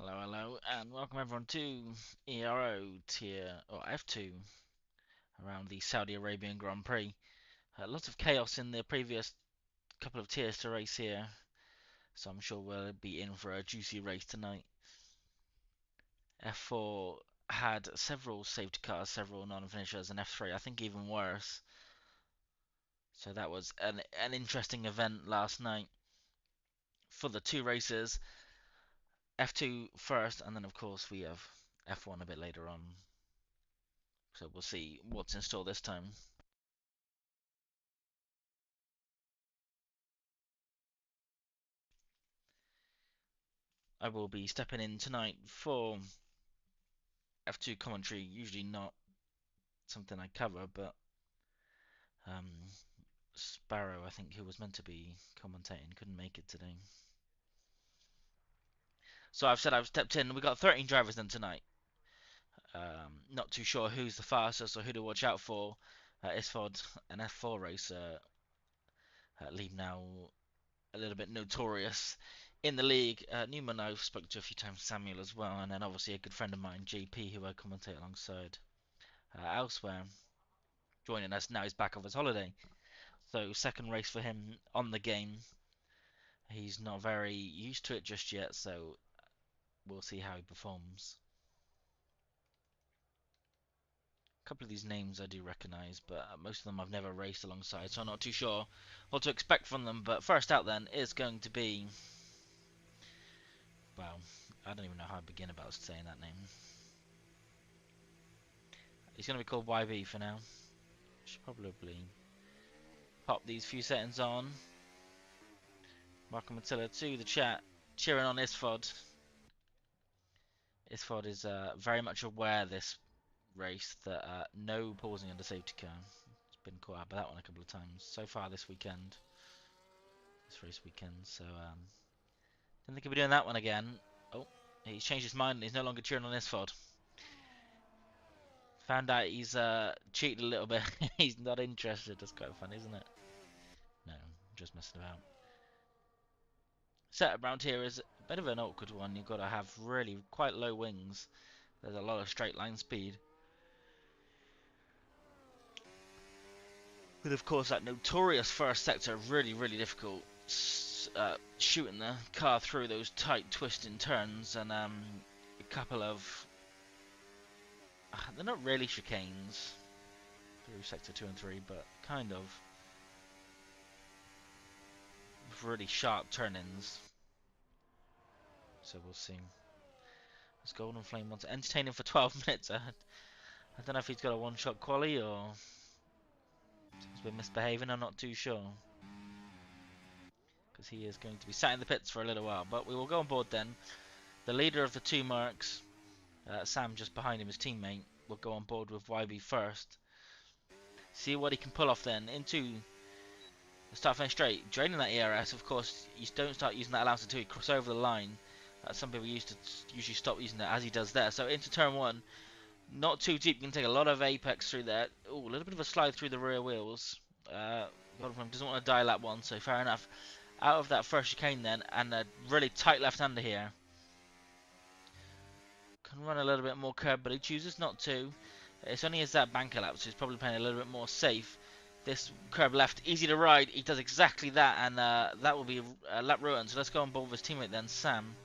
Hello, hello, and welcome everyone to ERO Tier, or F2, around the Saudi Arabian Grand Prix. Lots of chaos in the previous couple of tiers to race here, so I'm sure we'll be in for a juicy race tonight. F4 had several safety cars, several non-finishers, and F3 I think even worse. So that was an interesting event last night for the two races. F2 first, and then of course we have F1 a bit later on. So we'll see what's in store this time. I will be stepping in tonight for F2 commentary. Usually not something I cover, but Sparrow, I think, who was meant to be commentating, couldn't make it today. So I've said I've stepped in. We got 13 drivers then tonight. Not too sure who's the fastest or who to watch out for. Isfod, an F4 racer, leave now a little bit notorious in the league. Newman I've spoken to a few times, Samuel as well, and then obviously a good friend of mine, JP, who I commentate alongside elsewhere. Joining us now, he's back off his holiday. So second race for him on the game. He's not very used to it just yet, so we'll see how he performs. A couple of these names I do recognise, but most of them I've never raced alongside, so I'm not too sure what to expect from them. But first out then is going to be... Well, I don't even know how I begin about saying that name. He's going to be called YB for now. Should probably pop these few settings on. Welcome Attila to the chat, cheering on Isfod. Isfod is very much aware this race that no pausing under safety car. It's been caught out by that one a couple of times so far this weekend. This race weekend, so didn't think he'd be doing that one again. Oh, he's changed his mind and he's no longer cheering on Isfod. Found out he's cheated a little bit. He's not interested. That's quite fun, isn't it? No, just messing about. Setup around here is a bit of an awkward one. You've got to have really quite low wings. There's a lot of straight line speed. With, of course, that notorious first sector, really difficult, shooting the car through those tight twisting turns, and a couple of... they're not really chicanes through sector 2 and 3, but kind of really sharp turn-ins. So we'll see. This Golden Flame wants to entertain him for 12 minutes. I don't know if he's got a one-shot quali or he's been misbehaving. I'm not too sure. Because he is going to be sat in the pits for a little while. But we will go on board then. The leader of the two marks, Sam just behind him, his teammate, will go on board with YB first. See what he can pull off then into the start finish straight. Draining that ERS, of course, you don't start using that allowance until you cross over the line. Some people usually stop using that as he does there. So into turn 1, not too deep. You can take a lot of apex through there. Oh, a little bit of a slide through the rear wheels. Godfrey doesn't want to dial that one, so fair enough. Out of that first chicane then, and a really tight left-hander here. Can run a little bit more curb, but he chooses not to. It's only his banker lap, so he's probably playing a little bit more safe. This curb left, easy to ride. He does exactly that, and that will be a lap ruin. So let's go on board with his teammate then, Sam.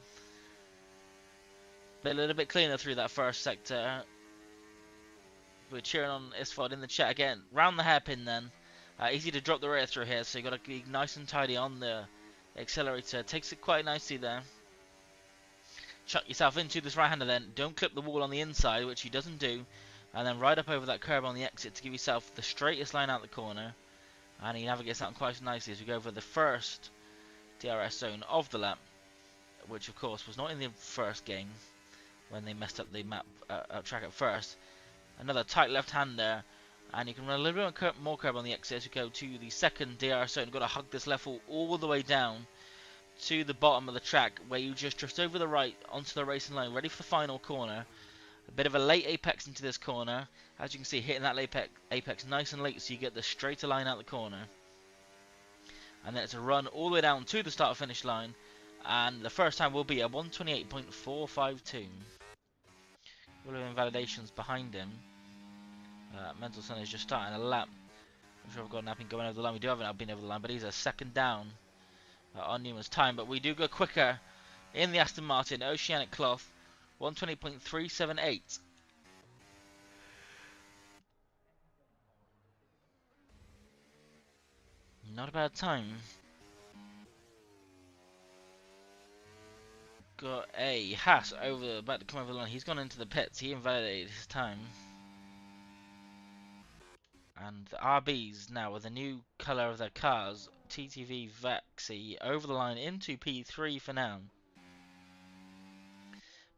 A little bit cleaner through that first sector. We're cheering on Isfod in the chat again. Round the hairpin then. Easy to drop the rear through here, so you've got to be nice and tidy on the accelerator. Takes it quite nicely there. Chuck yourself into this right-hander then. Don't clip the wall on the inside, which he doesn't do. And then ride up over that curb on the exit to give yourself the straightest line out the corner. And he navigates out quite nicely as we go over the first DRS zone of the lap. Which, of course, was not in the first game when they messed up the map track at first. Another tight left-hander. And you can run a little bit more curb on the exit as we go to the second DRS zone. You've got to hug this left wall all the way down to the bottom of the track, where you just over the right onto the racing line, ready for the final corner. A bit of a late apex into this corner. As you can see, hitting that late apex nice and late, so you get the straighter line out the corner. And then it's a run all the way down to the start-finish line. And the first time will be a 128.452. All of invalidations behind him. Mendelssohn is just starting a lap. I'm sure I've got an Alpine going over the line. We do have an Alpine over the line, but he's a second down on Newman's time. But we do go quicker in the Aston Martin Oceanic Cloth, 120.378. Not a bad time. Got a Haas about to come over the line. He's gone into the pits. He invalidated his time. And the RBs now with the new colour of their cars, TTV Vexy, over the line into P3 for now.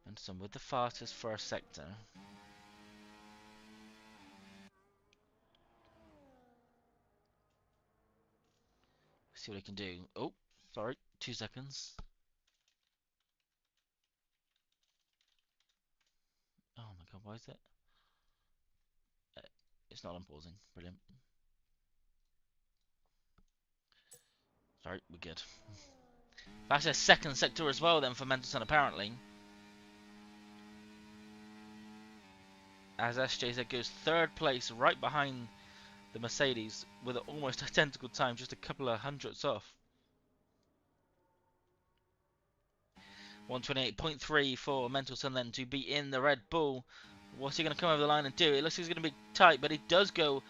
And some with the fastest first sector. See what he can do. Oh, sorry, 2 seconds. Oh my god, why is it? It's not unpausing. Brilliant. Sorry, we're good. That's a second sector as well then for Mendelssohn apparently. As SJZ goes third place right behind the Mercedes with an almost identical time, just a couple of hundredths off. 128.3 for Mendelssohn then to be in the Red Bull. What's he going to come over the line and do? It looks like he's going to be tight, but he does go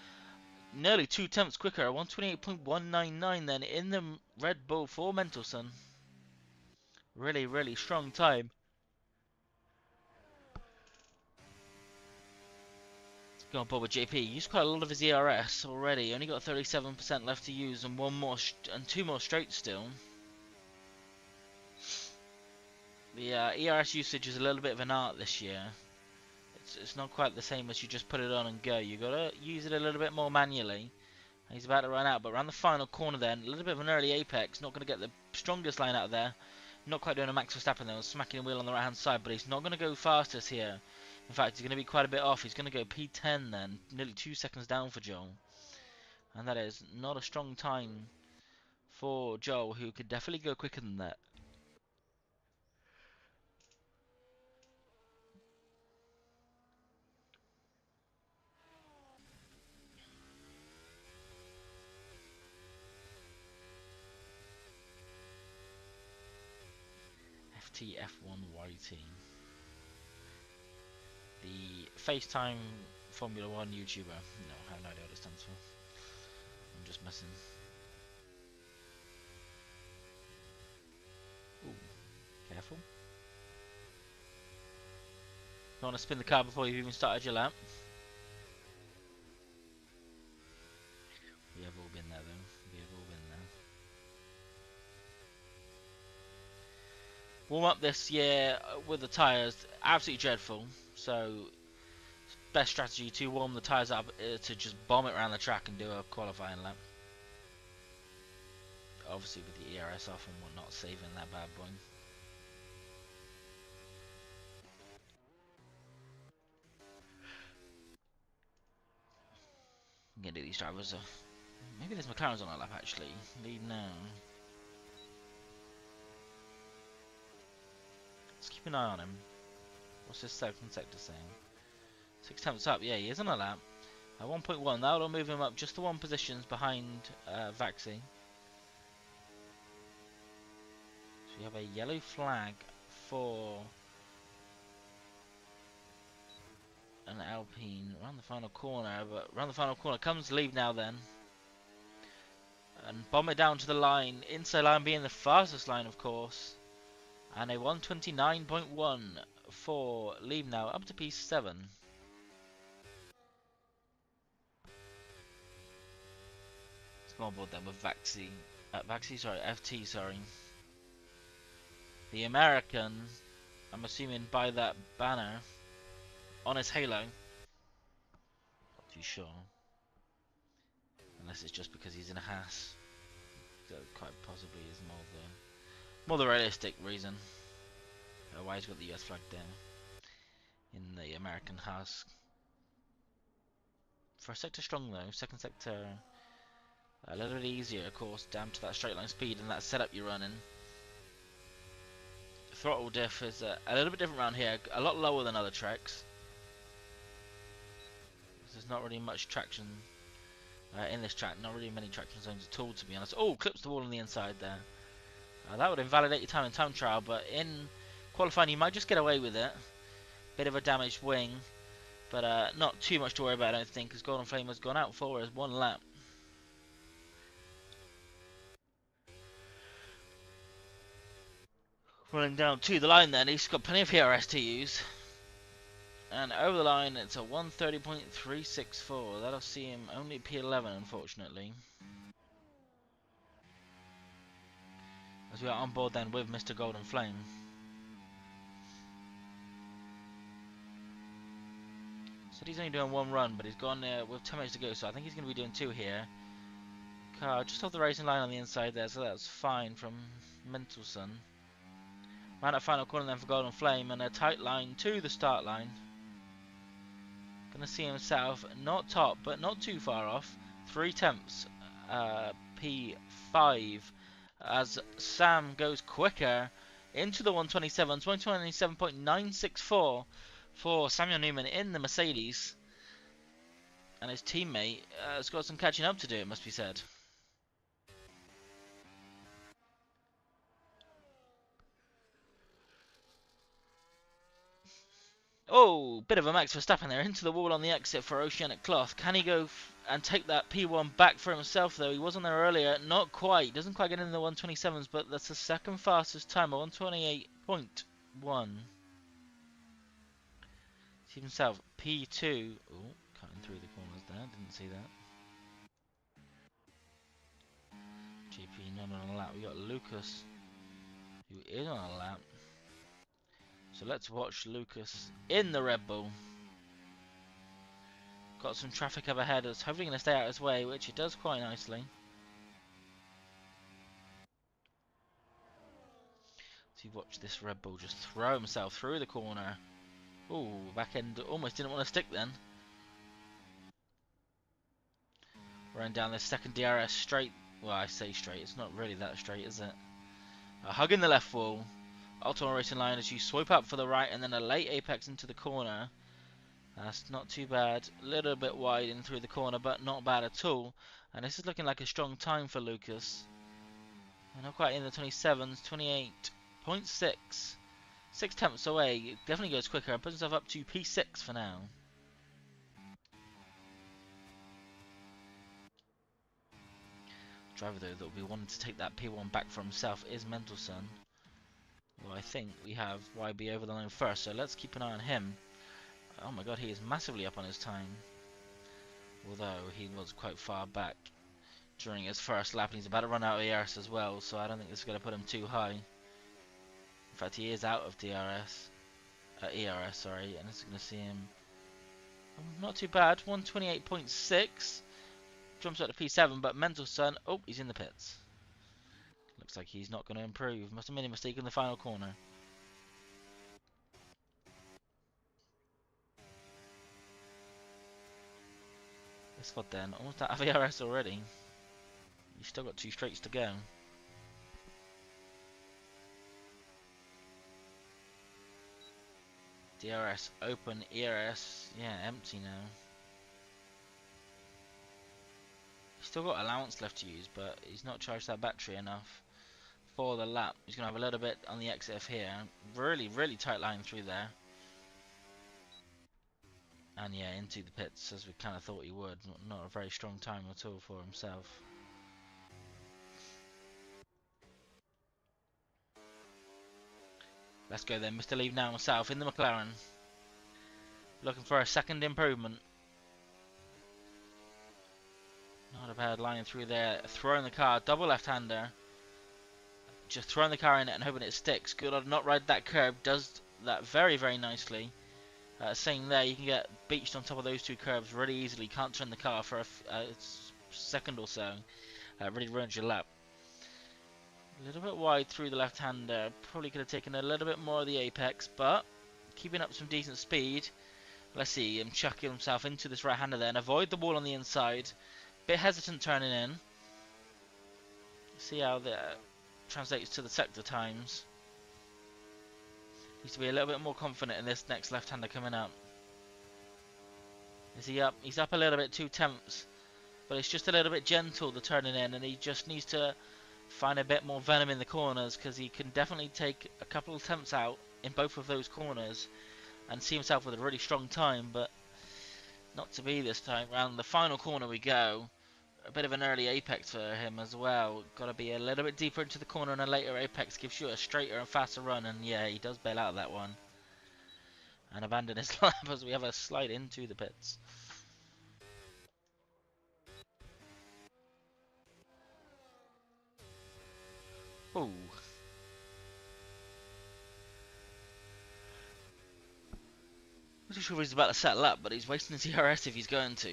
nearly 2 tenths quicker. 128.199 then in the Red Bull for Mendelssohn. Really, really strong time. Go on board with JP. Used quite a lot of his ERS already. Only got 37% left to use, and and 2 more straight still. The ERS usage is a little bit of an art this year. It's not quite the same as you just put it on and go. You gotta use it a little bit more manually. He's about to run out, but around the final corner then, a little bit of an early apex. Not going to get the strongest line out of there. Not quite doing a Max Verstappen though, smacking the wheel on the right hand side, but he's not going to go fastest here. In fact, he's going to be quite a bit off. He's going to go P10 then, nearly 2 seconds down for Joel. And that is not a strong time for Joel, who could definitely go quicker than that. FTF1YT. The FaceTime Formula 1 YouTuber. No, I have no idea what it stands for. I'm just messing. Ooh, careful. You want to spin the car before you've even started your lap? We have all been there though. We have all been there. Warm up this year with the tyres, absolutely dreadful. So, best strategy to warm the tyres up to just bomb it around the track and do a qualifying lap. Obviously with the ERS off and whatnot, saving that bad boy. I'm gonna do these drivers. Maybe there's McLaren's on a lap actually. Lead now. Let's keep an eye on him. What's this second sector saying? 6 tenths up. Yeah, he is on a lap. At 1.1, that'll move him up just the 1 positions behind Vaxi. So we have a yellow flag for an Alpine around the final corner, but around the final corner comes lead now then. And bomb it down to the line, inside line being the fastest line of course. And a 129.1 for leave now up to P7. Let's go on board then with Vaxi. FT, sorry. The American, I'm assuming by that banner on his halo. Not too sure. Unless it's just because he's in a Haas. That quite possibly is more the realistic reason. Why he's got the US flag there in the American Haas. First sector strong though, second sector a little bit easier of course, down to that straight line speed and that setup you're running. throttle diff is a little bit different around here, a lot lower than other tracks. There's not really much traction in this track, not really many traction zones at all, to be honest. Oh, clips the wall on the inside there. That would invalidate your time in time trial, but in qualifying you might just get away with it. Bit of a damaged wing, but not too much to worry about, I don't think, because Golden Flame has gone out for us 1 lap. Running down to the line then, he's got plenty of PRS to use. And over the line, it's a 130.364. That'll see him only P11, unfortunately. As we are on board then with Mr. Golden Flame. So he's only doing 1 run, but he's gone with 10 minutes to go, so I think he's going to be doing 2 here. Car just off the racing line on the inside there, so that's fine from Mentalson. Round that final corner then for Golden Flame, and a tight line to the start line. Gonna see himself not top, but not too far off. 3 tenths, P5, as Sam goes quicker into the 127, 127.964 for Samuel Newman in the Mercedes. And his teammate has got some catching up to do, it must be said. Oh, bit of a Max Verstappen there into the wall on the exit for Oceanic Cloth. Can he go and take that P1 back for himself, though? He was on there earlier. Not quite. Doesn't quite get in the 127s, but that's the second fastest time, 128.1. See himself P2. Oh, cutting through the corners there. Didn't see that. GP not on a lap. We got Lucas, who is on a lap. So let's watch Lucas in the Red Bull. Got some traffic up ahead. It's hopefully going to stay out of his way, which it does quite nicely. So you watch this Red Bull just throw himself through the corner. Ooh, back end almost didn't want to stick then. Running down this second DRS straight. Well, I say straight. It's not really that straight, is it? Hugging the left wall. Ultimate racing line as you swipe up for the right, and then a late apex into the corner. That's not too bad. A little bit wide in through the corner, but not bad at all. And this is looking like a strong time for Lucas. And not quite in the 27s, 28.6. 6 tenths away. It definitely goes quicker and puts himself up to P6 for now. Driver though that will be wanting to take that P1 back for himself is Mentalson. Well, I think we have YB over the line first, so let's keep an eye on him. Oh my god, he is massively up on his time. Although he was quite far back during his first lap, and he's about to run out of ERS as well, so I don't think this is going to put him too high. In fact, he is out of ERS, sorry, and this is going to see him not too bad, 128.6. Jumps up to P7, but Mentalson, oh, he's in the pits. Looks like he's not going to improve. Must have made a mistake in the final corner. This spot then, almost out of ERS already. You've still got 2 straights to go. DRS open, ERS, yeah, empty now. He's still got allowance left to use, but he's not charged that battery enough for the lap. He's going to have a little bit on the exit here. Really, really tight line through there. And yeah, into the pits as we kind of thought he would. Not a very strong time at all for himself. Let's go then, Mr. Leave Now himself in the McLaren. Looking for a second improvement. Not a bad line through there. Throwing the car, double left-hander. Just throwing the car in it and hoping it sticks. Good on not ride that curb. Does that very, very nicely. Saying there, you can get beached on top of those 2 curves really easily. Can't turn the car for a second or so. Really ruins your lap. A little bit wide through the left-hander. Probably could have taken a little bit more of the apex, but keeping up some decent speed. Let's see him chucking himself into this right-hander then. Avoid the wall on the inside. Bit hesitant turning in. See how that translates to the sector times. Needs to be a little bit more confident in this next left-hander coming up. Is he up? He's up a little bit, 2 tenths. But it's just a little bit gentle, the turning in, and he just needs to find a bit more venom in the corners, because he can definitely take a couple of attempts out in both of those corners and see himself with a really strong time, but not to be this time round. The final corner we go, a bit of an early apex for him as well. Got to be a little bit deeper into the corner, and a later apex gives you a straighter and faster run, and yeah, he does bail out of that one and abandon his lap as we have a slide into the pits. Ooh. Not too sure if he's about to settle up, but he's wasting his ERS if he's going to.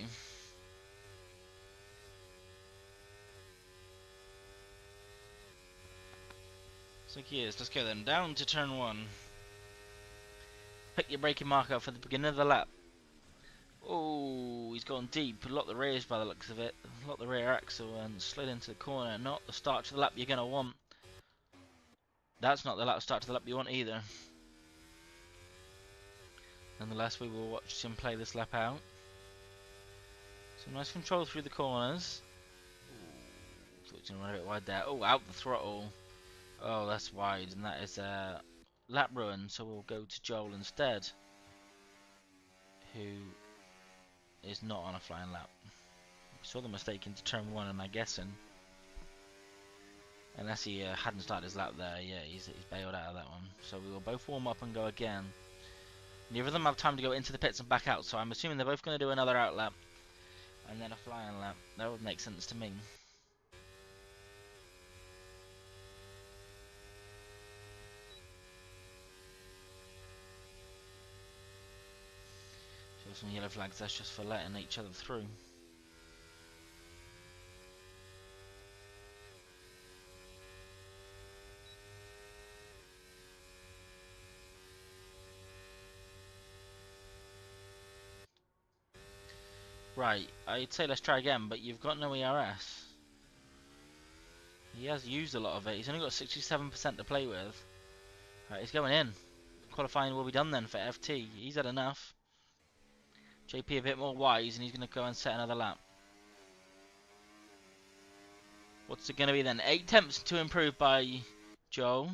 So he is. Let's go then. Down to turn 1. Pick your braking marker for the beginning of the lap. Oh, he's gone deep. Locked the rears by the looks of it. Locked the rear axle and slid into the corner. Not the start to the lap you're going to want. That's not the start to the lap you want either. Nonetheless, we will watch him play this lap out. So nice control through the corners. Ooh, thought he was going to run a bit wide there. Oh, out the throttle. Oh, that's wide, and that is a lap ruin. So we'll go to Joel instead, who is not on a flying lap. We saw the mistake into turn 1, and I'm guessing, unless he hadn't started his lap there, yeah, he's bailed out of that one. So we will both warm up and go again. Neither of them have time to go into the pits and back out, so I'm assuming they're both going to do another out lap and then a flying lap. That would make sense to me. So some yellow flags, that's just for letting each other through. Right, I'd say let's try again, but you've got no ERS. He has used a lot of it. He's only got 67% to play with. Right, he's going in. Qualifying will be done then for FT. He's had enough. JP a bit more wise, and he's going to go and set another lap. What's it going to be then? 8 attempts to improve by Joel.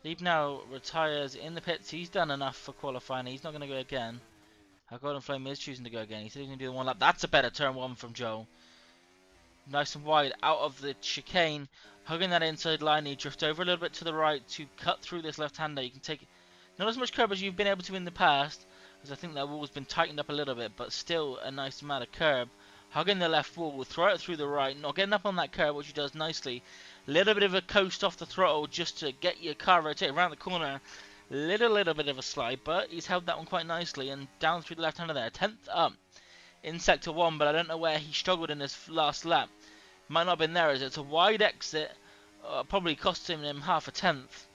Lieb now retires in the pits. He's done enough for qualifying. He's not going to go again. Our Golden Flame is choosing to go again. He said he's going to do the 1 lap. That's a better turn 1 from Joel. Nice and wide out of the chicane. Hugging that inside line. He drifts over a little bit to the right to cut through this left-hander. You can take not as much curb as you've been able to in the past, as I think that wall's been tightened up a little bit, but still a nice amount of curb. Hugging the left wall. Throw it through the right. Not getting up on that curb, which he does nicely. Little bit of a coast off the throttle just to get your car rotated around the corner. Little bit of a slide, but he's held that one quite nicely, and down through the left-hander there. 10th up in sector 1, but I don't know where he struggled in his last lap. Might not have been there, as it's a wide exit. Probably cost him half a tenth.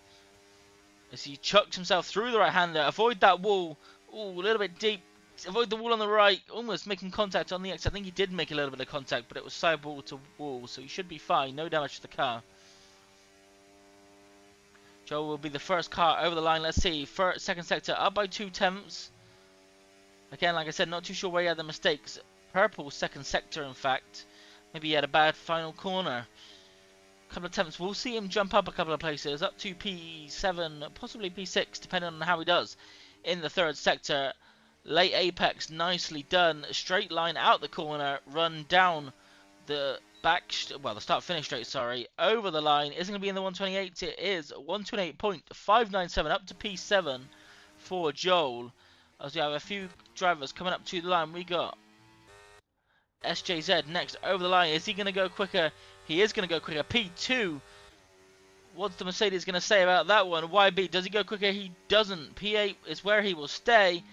As he chucks himself through the right-hander. Avoid that wall. Ooh, a little bit deep. Avoid the wall on the right. Almost making contact on the exit. I think he did make a little bit of contact, but it was sidewall to wall, so he should be fine. No damage to the car. Joel will be the first car over the line. Let's see. Second sector up by 2 tenths. Again, like I said, not too sure where he had the mistakes. Purple second sector, in fact. Maybe he had a bad final corner. A couple of attempts. We'll see him jump up a couple of places. Up to P7, possibly P6, depending on how he does. In the third sector. Late apex. Nicely done. Straight line out the corner. Run down the the start-finish straight, sorry. Over the line. Isn't going to be in the 128. It is 128.597 up to P7 for Joel. As we have a few drivers coming up to the line. We got SJZ next over the line. Is he going to go quicker? He is going to go quicker. P2. What's the Mercedes going to say about that one? YB, does he go quicker? He doesn't. P8 is where he will stay.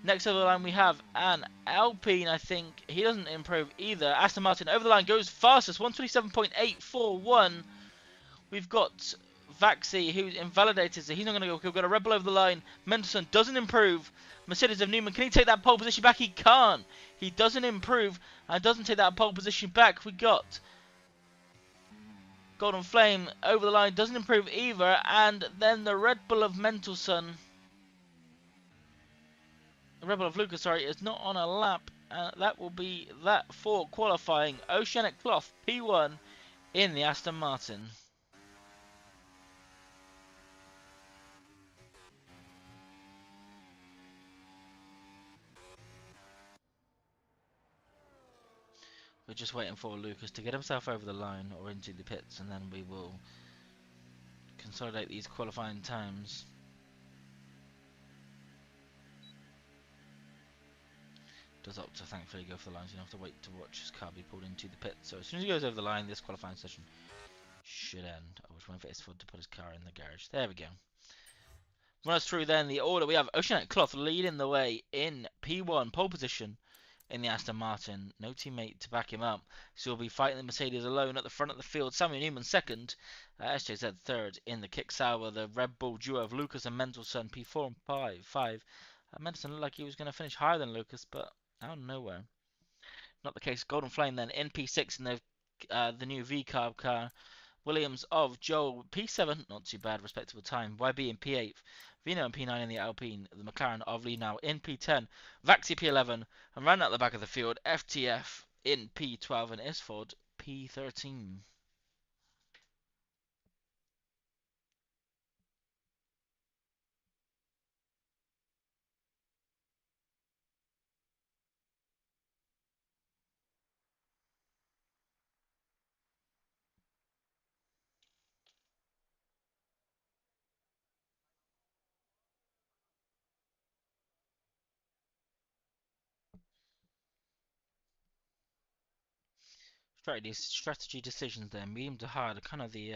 Next over the line we have an Alpine, I think. He doesn't improve either. Aston Martin over the line goes fastest. 127.841. We've got Vaxi, who's invalidated, so he's not going to go. We've got a Red Bull over the line. Mendelssohn doesn't improve. Mercedes of Newman, can he take that pole position back? He can't. He doesn't improve and doesn't take that pole position back. We got Golden Flame over the line, doesn't improve either. And then the Red Bull of Mendelssohn Rebel of Lucas, sorry, is not on a lap. That will be that for qualifying. Oceanic Cloth P1 in the Aston Martin. We're just waiting for Lucas to get himself over the line or into the pits, and then we will consolidate these qualifying times. Does opt to thankfully go for the line, so you don't have to wait to watch his car be pulled into the pit. So as soon as he goes over the line, this qualifying session should end. I was waiting for Isford to put his car in the garage. There we go. Run us through then the order. We have Oceanic Cloth leading the way in P1, pole position in the Aston Martin. No teammate to back him up. So he'll be fighting the Mercedes alone at the front of the field. Samuel Newman second. SJZ third in the kick sour. The Red Bull duo of Lucas and Mendelssohn P4 and 5. Mendelssohn looked like he was going to finish higher than Lucas, but out of nowhere. Not the case. Golden Flame then in P6 in the new V-Carb car. Williams of Joel P7, not too bad, respectable time. YB in P8, Vino in P9 in the Alpine. The McLaren of Lee now in P10, Vaxi P11, and round out the back of the field, FTF in P12 and Isford P13. Strategy decisions there, medium to hard, are kind of the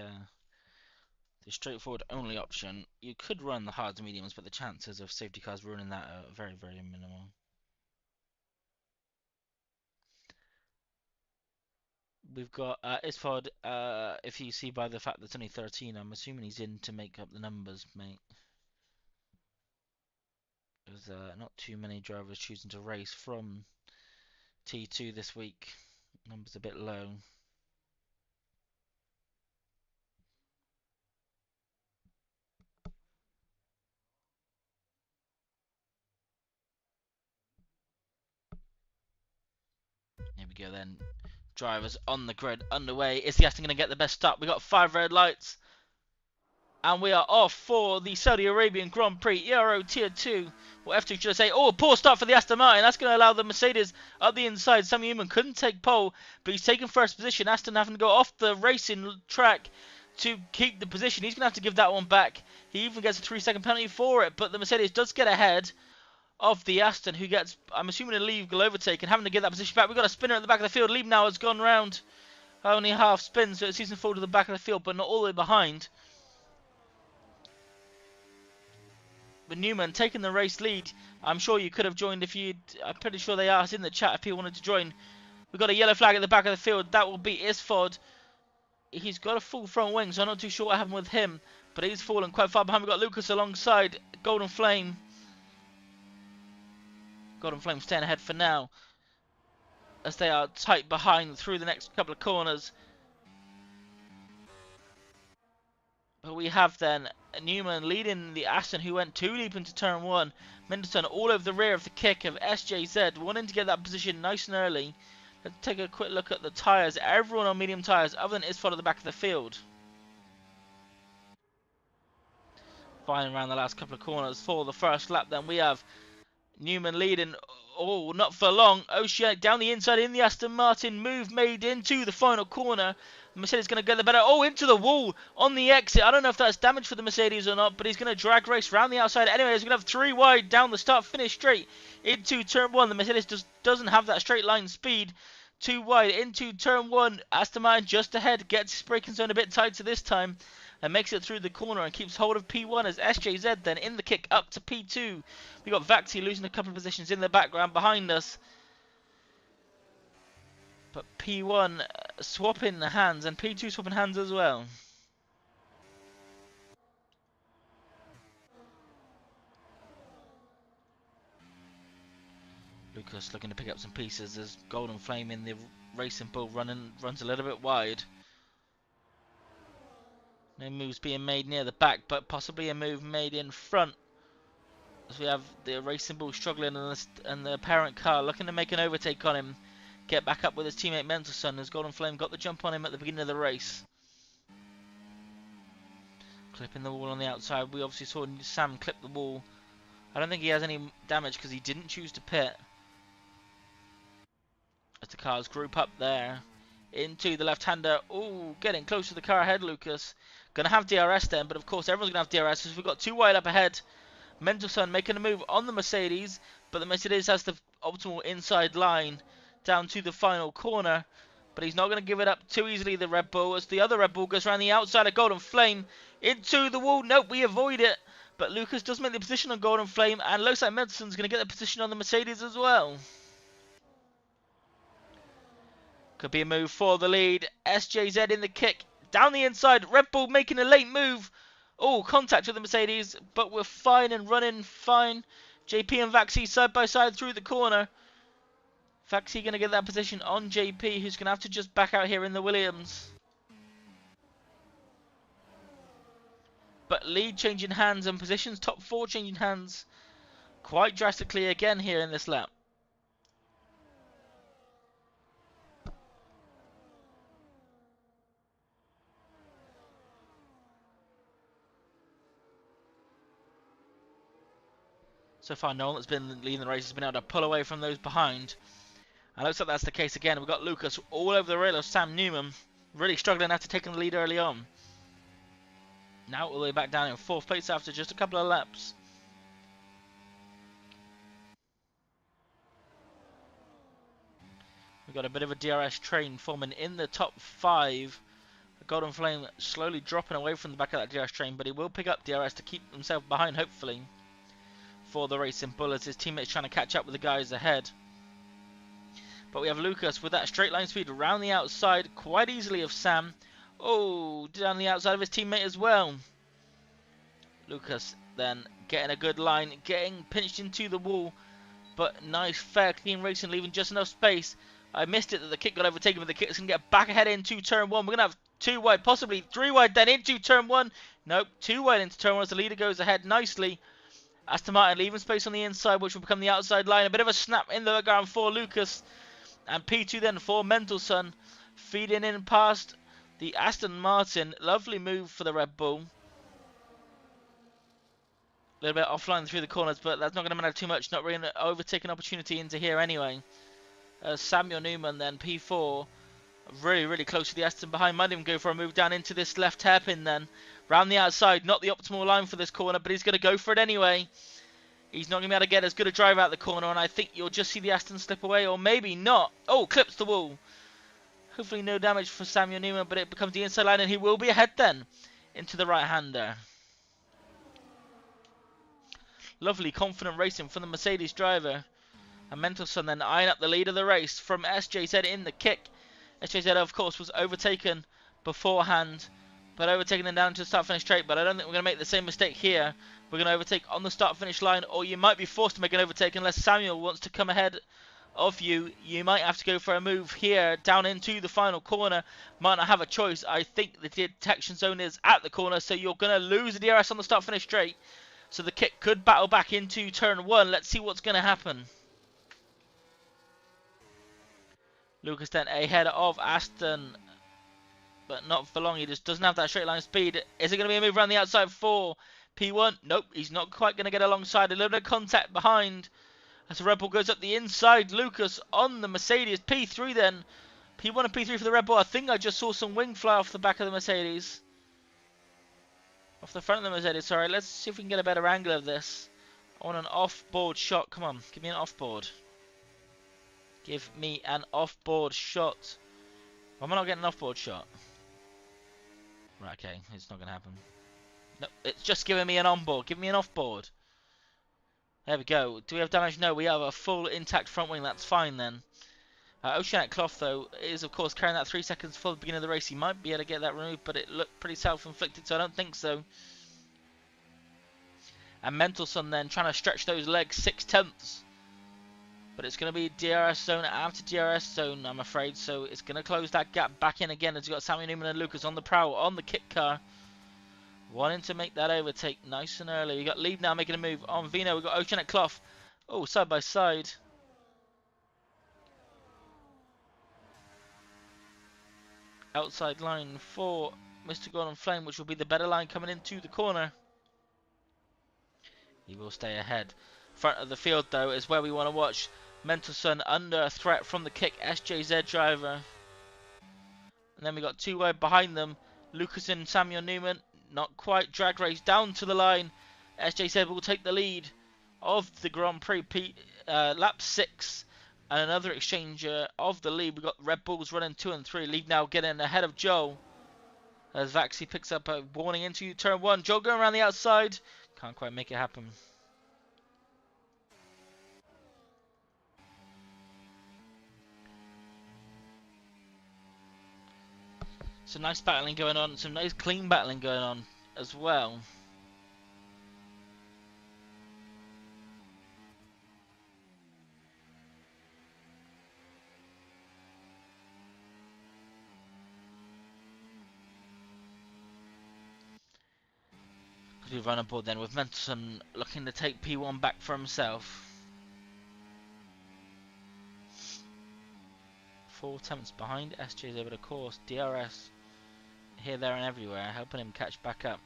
straightforward only option. You could run the hards and mediums, but the chances of safety cars ruining that are very, very minimal. We've got Isford, if you see by the fact that it's only 13, I'm assuming he's in to make up the numbers, mate. There's not too many drivers choosing to race from T2 this week. Numbers a bit low. Here we go then. Drivers on the grid, underway. Is the Aston going to get the best start? We got 5 red lights. And we are off for the Saudi Arabian Grand Prix Euro Tier 2. Or F2 should I say. Oh, a poor start for the Aston Martin. That's going to allow the Mercedes up the inside. Sammy Newman couldn't take pole, but he's taken first position. Aston having to go off the racing track to keep the position. He's going to have to give that one back. He even gets a 3-second penalty for it, but the Mercedes does get ahead of the Aston, who gets, I'm assuming, a legal overtake and having to get that position back. We've got a spinner at the back of the field. Lieb now has gone round. Only half spin, so it sees him fall to the back of the field, but not all the way behind. But Newman taking the race lead. I'm sure you could have joined if you'd. I'm pretty sure they asked in the chat if people wanted to join. We've got a yellow flag at the back of the field. That will be Isford. He's got a full front wing, so I'm not too sure what happened with him. But he's fallen quite far behind. We've got Lucas alongside Golden Flame. Golden Flame staying ahead for now, as they are tight behind through the next couple of corners. But we have then Newman leading the Aston, who went too deep into turn 1. Mendelssohn all over the rear of the kick of SJZ, wanting to get that position nice and early. Let's take a quick look at the tyres. Everyone on medium tyres, other than Isford at the back of the field. Flying around the last couple of corners for the first lap, then we have Newman leading. Oh, not for long. Oceanic down the inside in the Aston Martin. Move made into the final corner. Mercedes going to get the better. Oh, into the wall on the exit. I don't know if that's damage for the Mercedes or not, but he's going to drag race around the outside. Anyway, he's going to have 3 wide down the start, finish straight into turn 1. The Mercedes doesn't have that straight line speed. 2 wide into turn 1. Aston Martin just ahead. Gets his braking zone a bit tighter this time and makes it through the corner and keeps hold of P1 as SJZ then in the kick up to P2. We got Vaxi losing a couple of positions in the background behind us. But P1 swapping hands and P2 swapping hands as well. Lucas looking to pick up some pieces as Golden Flame in the Racing Bull runs a little bit wide. No moves being made near the back, but possibly a move made in front As we have the racing bull struggling and the parent car looking to make an overtake on him. Get back up with his teammate Mendelson as Golden Flame got the jump on him at the beginning of the race. Clipping the wall on the outside. We obviously saw Sam clip the wall. I don't think he has any damage because he didn't choose to pit. As the cars group up there. Into the left-hander. Oh, getting close to the car ahead, Lucas. Going to have DRS then, but of course everyone's going to have DRS because we've got two wide up ahead. Mendelson making a move on the Mercedes, but the Mercedes has the optimal inside line down to the final corner. But he's not going to give it up too easily, the Red Bull, as the other Red Bull goes around the outside of Golden Flame into the wall. Nope, we avoid it. But Lucas does make the position on Golden Flame, and looks like Mendelson's going to get the position on the Mercedes as well. Could be a move for the lead. SJZ in the kick. Down the inside. Red Bull making a late move. Oh, contact with the Mercedes. But we're fine and running fine. JP and Vaxi side by side through the corner. Vaxi going to get that position on JP, who's going to have to just back out here in the Williams. But lead changing hands and positions. Top four changing hands quite drastically again here in this lap. So far, no one that's been leading the race has been able to pull away from those behind. And looks like that's the case again. We've got Lucas all over the rail of Sam Newman. Really struggling after taking the lead early on. Now all the way back down in fourth place after just a couple of laps. We've got a bit of a DRS train forming in the top five. The Golden Flame slowly dropping away from the back of that DRS train, but he will pick up DRS to keep himself behind, hopefully, for the Racing Bull, as his teammates trying to catch up with the guys ahead. But we have Lucas with that straight line speed around the outside quite easily of Sam. Oh, down the outside of his teammate as well. Lucas then getting a good line, getting pinched into the wall. But nice, fair, clean racing, leaving just enough space. I missed it that the kick got overtaken, but the kick's going to get back ahead into turn one. We're going to have two wide, possibly three wide, then into turn one. Nope, two wide into turn one as the leader goes ahead nicely. Aston Martin leaving space on the inside, which will become the outside line. A bit of a snap in the ground for Lucas. And P2 then for Mendelson. Feeding in past the Aston Martin. Lovely move for the Red Bull. A little bit offline through the corners, but that's not going to matter too much. Not really an overtaking opportunity into here anyway. Samuel Newman then, P4. Really close to the Aston behind. Might even go for a move down into this left hairpin then. Round the outside. Not the optimal line for this corner, but he's going to go for it anyway. He's not going to be able to get as good a drive out the corner, and I think you'll just see the Aston slip away, or maybe not. Oh, clips the wall. Hopefully no damage for Samuel Newman, but it becomes the inside line, and he will be ahead then into the right-hander. Lovely, confident racing from the Mercedes driver. And Mendelson then eyeing up the lead of the race from SJZ in the kick. SJZ, of course, was overtaken beforehand, but overtaking them down to the start-finish straight. But I don't think we're going to make the same mistake here. We're going to overtake on the start-finish line, or you might be forced to make an overtake unless Samuel wants to come ahead of you. You might have to go for a move here down into the final corner. Might not have a choice. I think the detection zone is at the corner, so you're going to lose the DRS on the start-finish straight. So the kick could battle back into turn one. Let's see what's going to happen. Lucas then ahead of Aston, but not for long. He just doesn't have that straight line speed. Is it going to be a move around the outside for P1? Nope, he's not quite going to get alongside. A little bit of contact behind as the Red Bull goes up the inside. Lucas on the Mercedes. P3 then. P1 and P3 for the Red Bull. I think I just saw some wing fly off the back of the Mercedes. Off the front of the Mercedes, sorry. Let's see if we can get a better angle of this. I want an off-board shot. Come on, give me an off-board. Give me an off-board shot. Why am I not getting an off-board shot? Right, okay, it's not going to happen. No, it's just giving me an on-board. Give me an off-board. There we go. Do we have damage? No, we have a full intact front wing. That's fine then. Oceanic Cloth, though, is of course carrying that 3 seconds before the beginning of the race. He might be able to get that removed, but it looked pretty self-inflicted, so I don't think so. And Mendelson then trying to stretch those legs 6/10. But it's going to be DRS zone after DRS zone, I'm afraid. So it's going to close that gap back in again as you've got Samuel Newman and Lucas on the prowl, on the kick car. Wanting to make that overtake nice and early. We got Lieb now making a move on Vino. We got Ocean at Clough. Oh, side by side. Outside line for Mr. Gordon Flame, which will be the better line coming into the corner. He will stay ahead. Front of the field, though, is where we want to watch. Mentelson under threat from the kick. SJZ driver. And then we got two wide behind them. Lucas and Samuel Newman. Not quite. Drag race down to the line. SJZ will take the lead of the Grand Prix. Lap 6. And another exchange of the lead. We've got Red Bulls running 2 and 3. Lead now getting ahead of Joel. As Vaxi picks up a warning into turn 1. Joel going around the outside. Can't quite make it happen. Some nice battling going on. Some nice clean battling going on as well. We run aboard then with Mentelson looking to take P1 back for himself. 4 attempts behind. SJ's able to course. DRS here, there and everywhere, helping him catch back up.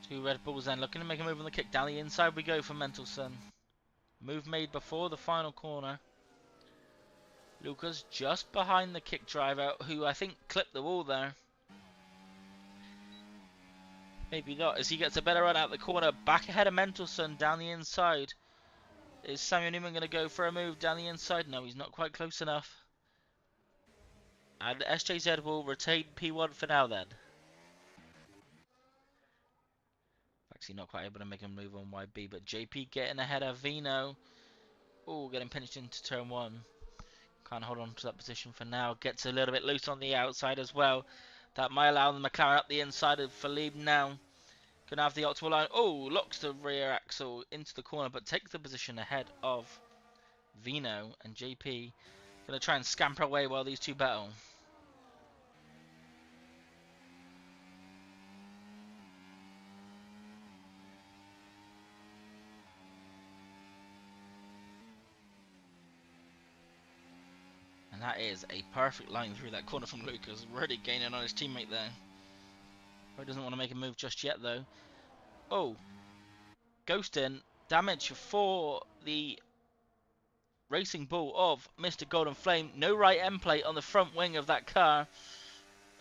Two Red Bulls then looking to make a move on the kick. Down the inside we go for Mentelson. Move made before the final corner. Lucas just behind the kick driver, who I think clipped the wall there. Maybe not, as he gets a better run out the corner. Back ahead of Mentelson down the inside. Is Samuel Newman going to go for a move down the inside? No, he's not quite close enough. And SJZ will retain P1 for now then. Actually not quite able to make a move on YB, but JP getting ahead of Vino. Oh, getting pinched into turn 1. Can't hold on to that position for now. Gets a little bit loose on the outside as well. That might allow the McLaren up the inside of Philippe now. Gonna have the optimal line. Oh, locks the rear axle into the corner, but takes the position ahead of Vino and JP. Gonna try and scamper away while these two battle. And that is a perfect line through that corner from Lucas. Really gaining on his teammate there. He doesn't want to make a move just yet though. Oh, ghosting damage for the Racing Bull of Mr. Golden Flame. No right end plate on the front wing of that car.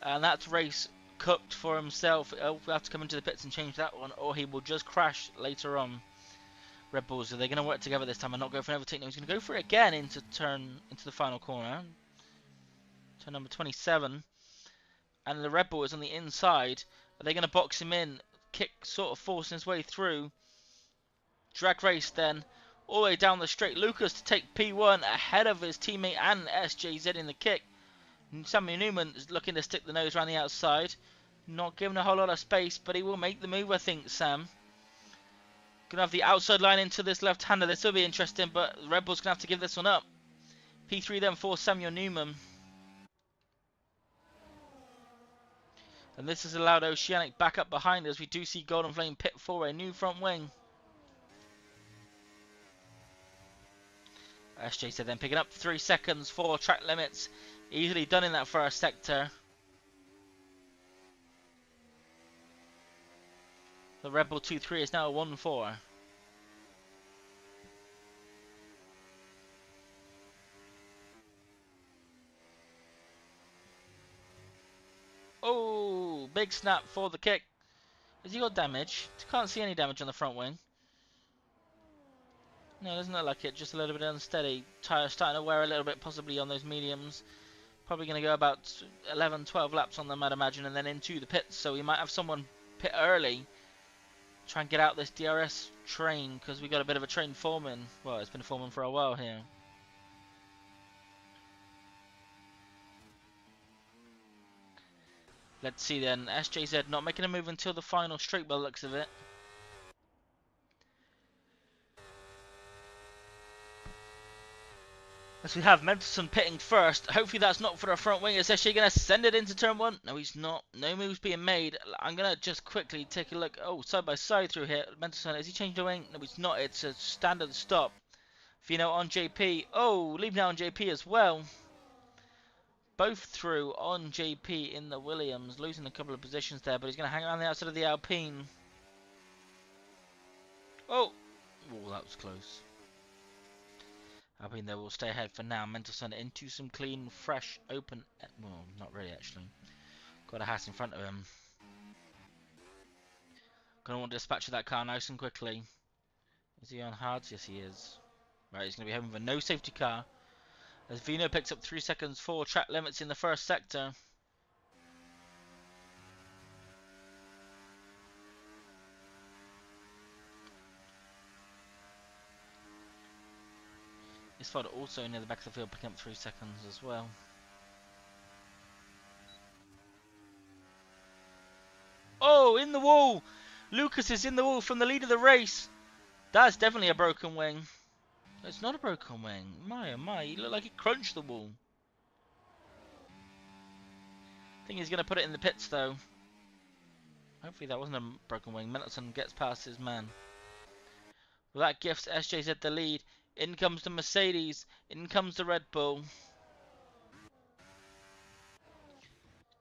And that's race cooked for himself. He'll have to come into the pits and change that one, or he will just crash later on. Red Bulls, are they going to work together this time and not go for an overtake? No, he's going to go for it again into the final corner. Turn number 27. And the Red Bull is on the inside. Are they going to box him in? Kick sort of forcing his way through. Drag race then. All the way down the straight. Lucas to take P1 ahead of his teammate and SJZ in the kick. Samuel Newman is looking to stick the nose around the outside. Not giving a whole lot of space, but he will make the move, I think, Sam. Gonna have the outside line into this left-hander. This will be interesting, but Red Bull's gonna have to give this one up. P3 then for Samuel Newman. And this has allowed Oceanic back up behind us. We do see Golden Flame pit for a new front wing. SJ said then picking up 3 seconds for track limits. Easily done in that first sector. The Red Bull 2-3 is now a 1-4. Oh, big snap for the kick. Has he got damage? Can't see any damage on the front wing. No, doesn't look like it. Just a little bit unsteady. Tyre starting to wear a little bit, possibly on those mediums. Probably going to go about 11, 12 laps on them, I'd imagine, and then into the pits. So we might have someone pit early. Try and get out this DRS train, because we got a bit of a train forming. Well, it's been forming for a while here. Let's see then. SJZ not making a move until the final straight by the looks of it. As we have Mendelson pitting first. Hopefully that's not for the front wing. Is actually going to send it into turn one? No, he's not. No moves being made. I'm going to just quickly take a look. Oh, side by side through here. Mendelson, has he changed the wing? No, he's not. It's a standard stop. Vino on JP. Oh, leave now on JP as well. Both through on JP in the Williams. Losing a couple of positions there, but he's going to hang around the outside of the Alpine. Oh, that was close. Alpine there will stay ahead for now. Mendelson into some clean, fresh, open... Well, not really actually. Got a Haas in front of him. Gonna want to dispatch of that car nice and quickly. Is he on hards? Yes, he is. Right, he's gonna be home with a no safety car. As Vino picks up 3 seconds for track limits in the first sector. Isford also near the back of the field picking up 3 seconds as well. Oh, in the wall! Lucas is in the wall from the lead of the race. That's definitely a broken wing. It's not a broken wing. My oh my, he looked like he crunched the wall. I think he's going to put it in the pits though. Hopefully that wasn't a broken wing. Mendelson gets past his man. Well, that gifts SJZ the lead. In comes the Mercedes. In comes the Red Bull.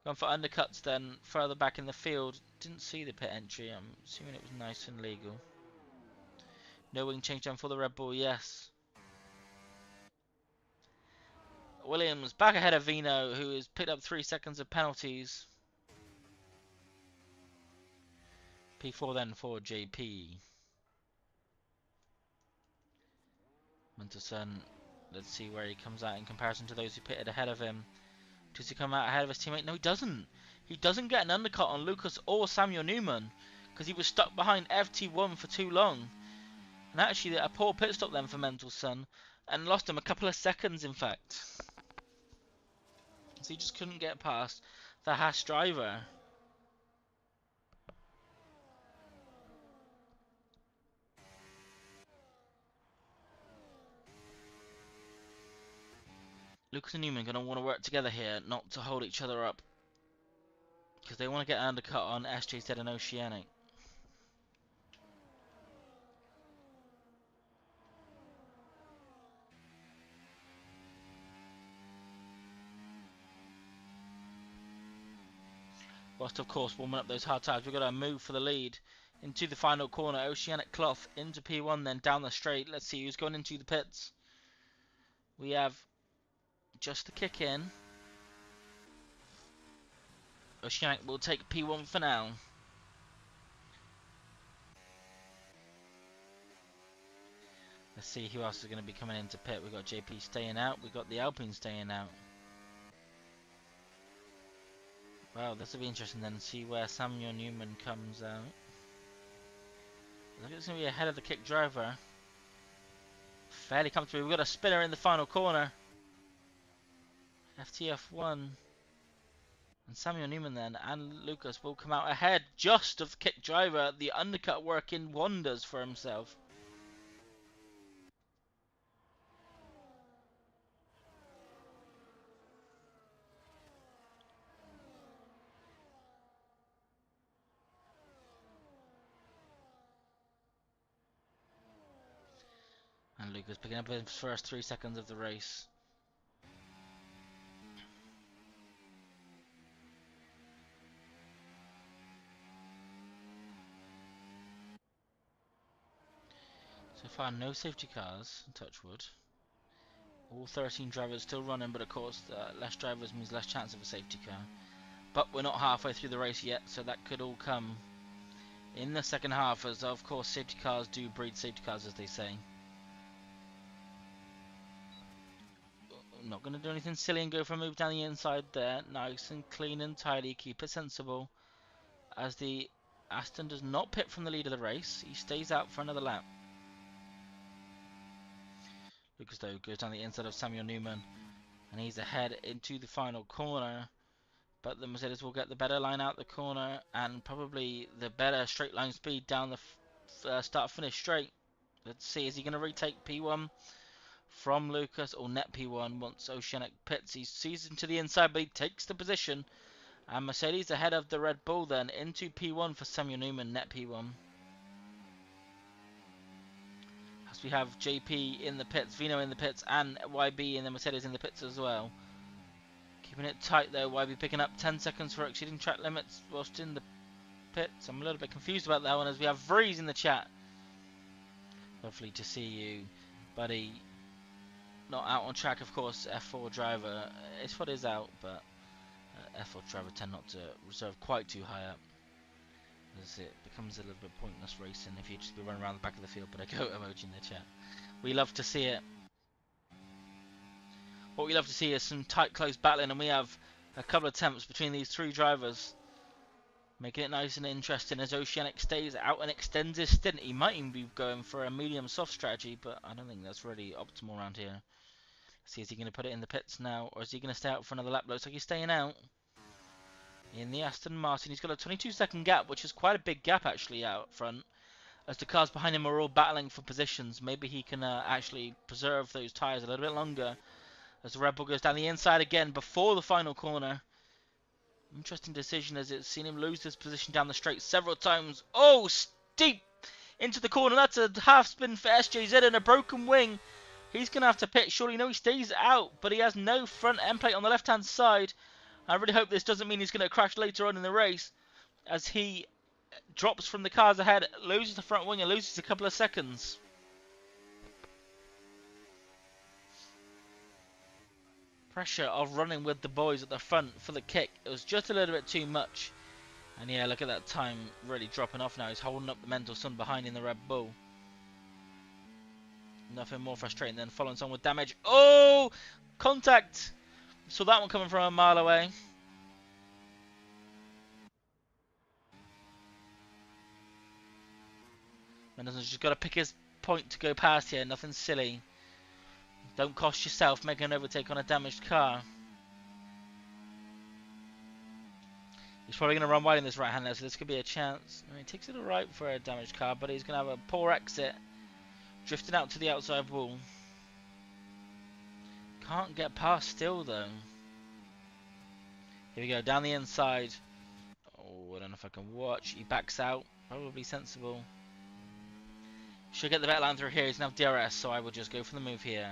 Going for undercuts then, further back in the field. Didn't see the pit entry. I'm assuming it was nice and legal. No wing change down for the Red Bull, yes. Williams back ahead of Vino, who has picked up 3 seconds of penalties. P4 then for JP. Mendelson, let's see where he comes out in comparison to those who pitted ahead of him. Does he come out ahead of his teammate? No, he doesn't. He doesn't get an undercut on Lucas or Samuel Newman because he was stuck behind FT1 for too long. And actually, a poor pit stop then for Mendelson and lost him a couple of seconds, in fact. So he just couldn't get past the Haas driver. Lucas and Newman are going to want to work together here, not to hold each other up. Because they want to get an undercut on SJZ and Oceanic. Whilst of course warming up those hard tires, we've got to move for the lead into the final corner. Oceanic Cloth into P1, then down the straight. Let's see who's going into the pits. We have just the kick in. Oceanic will take P1 for now. Let's see who else is going to be coming into pit. We've got JP staying out. We've got the Alpine staying out. Wow, this will be interesting then. See where Samuel Newman comes out. I think it's going to be ahead of the kick driver. Fairly comfortably. We've got a spinner in the final corner. FTF1. And Samuel Newman then and Lucas will come out ahead just of the kick driver. The undercut working wonders for himself. And Lucas picking up his first 3 seconds of the race. So far, no safety cars, touch wood. All 13 drivers still running, but of course, less drivers means less chance of a safety car. But we're not halfway through the race yet, so that could all come in the second half, as of course safety cars do breed safety cars, as they say. Not going to do anything silly and go for a move down the inside there. Nice and clean and tidy, keep it sensible. As the Aston does not pit from the lead of the race, he stays out for another lap. Lucas though goes down the inside of Samuel Newman, and he's ahead into the final corner. But the Mercedes will get the better line out the corner and probably the better straight line speed down the start-finish straight. Let's see, is he going to retake P1 from Lucas or net P1 once Oceanic pits. He sees into the inside, but he takes the position. And Mercedes ahead of the Red Bull then into P1 for Samuel Newman, net P1. As we have JP in the pits, Vino in the pits, and YB and the Mercedes in the pits as well. Keeping it tight though, YB picking up 10 seconds for exceeding track limits whilst in the pits. I'm a little bit confused about that one as we have Vrees in the chat. Lovely to see you, buddy. Not out on track, of course, F4 driver. S4 is out, but F4 driver tend not to reserve quite too high up, as it becomes a little bit pointless racing if you just be running around the back of the field. But I go emoji in the chat. We love to see it. What we love to see is some tight, close battling, and we have a couple of attempts between these three drivers, making it nice and interesting as Oceanic stays out and extends his stint. He might even be going for a medium soft strategy, but I don't think that's really optimal around here. Let's see, is he going to put it in the pits now, or is he going to stay out for another lap? Looks like he's staying out. In the Aston Martin, he's got a 22-second gap, which is quite a big gap actually out front, as the cars behind him are all battling for positions. Maybe he can actually preserve those tyres a little bit longer as the Red Bull goes down the inside again before the final corner. Interesting decision, as it's seen him lose this position down the straight several times. Oh, steep into the corner. That's a half spin for SJZ and a broken wing. He's going to have to pit. Surely, no, he stays out, but he has no front end plate on the left-hand side. I really hope this doesn't mean he's going to crash later on in the race, as he drops from the cars ahead, loses the front wing and loses a couple of seconds. Pressure of running with the boys at the front for the kick. It was just a little bit too much. And yeah, look at that time really dropping off now. He's holding up the mental son behind in the Red Bull. Nothing more frustrating than following someone with damage. Oh! Contact! Saw that one coming from a mile away. Mendelssohn's just got to pick his point to go past here. Nothing silly. Don't cost yourself making an overtake on a damaged car. He's probably going to run wide in this right hand there, so this could be a chance. I mean, he takes it alright for a damaged car, but he's going to have a poor exit. Drifting out to the outside wall. Can't get past still, though. Here we go, down the inside. Oh, I don't know if I can watch. He backs out. Probably sensible. Should get the back line through here. He's going to have DRS, so I will just go for the move here.